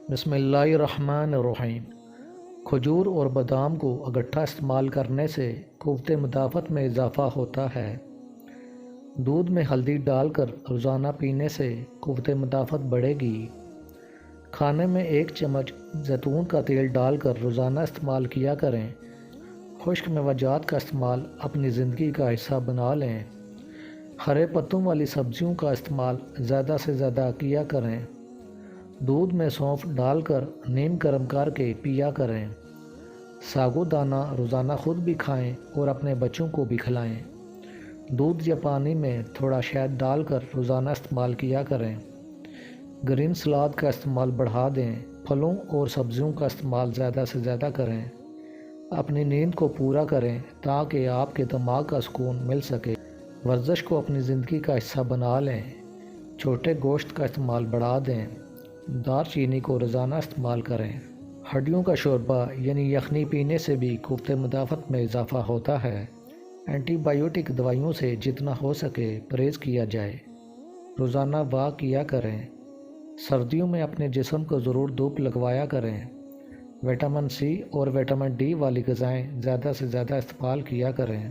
بسم اللہ الرحمن الرحیم۔ کھجور اور بادام کو اکٹھا استعمال کرنے سے قوت مدافعت میں اضافہ ہوتا ہے۔ دودھ میں ہلدی ڈال کر روزانہ پینے سے قوت مدافعت بڑھے گی۔ کھانے میں 1 چمچ زیتون کا تیل ڈال کر روزانہ استعمال کیا کریں۔ خشک میوجات کا استعمال اپنی زندگی کا حصہ بنا لیں۔ ہرے پتوں والی سبزیوں کا استعمال زیادہ سے زیادہ کیا کریں۔ دودھ میں سونف ڈال کر نیم گرم کر کے پیا کریں۔ ساگو دانہ روزانہ خود بھی کھائیں اور اپنے بچوں کو بھی کھلائیں۔ دودھ یا پانی میں تھوڑا شہد ڈال کر روزانہ استعمال کیا کریں۔ گرین سلاد کا استعمال بڑھا دیں۔ پھلوں اور سبزیوں کا استعمال زیادہ سے زیادہ کریں۔ اپنی نیند کو پورا کریں تاکہ آپ کے دماغ کا سکون مل سکے۔ ورزش کو اپنی زندگی کا حصہ بنا لیں۔ چھوٹے گوشت کا استعمال بڑھا دیں۔ دار چینی کو روزانہ استعمال کریں۔ ہڈیوں کا شوربہ یعنی یخنی پینے سے بھی قوت مدافعت میں اضافہ ہوتا ہے۔ اینٹی بائیوٹک دوائیوں سے جتنا ہو سکے پرہیز کیا جائے۔ روزانہ واک کیا کریں۔ سردیوں میں اپنے جسم کو ضرور دھوپ لگوایا کریں۔ وٹامن سی اور وٹامن ڈی والی غذائیں زیادہ سے زیادہ استعمال کیا کریں۔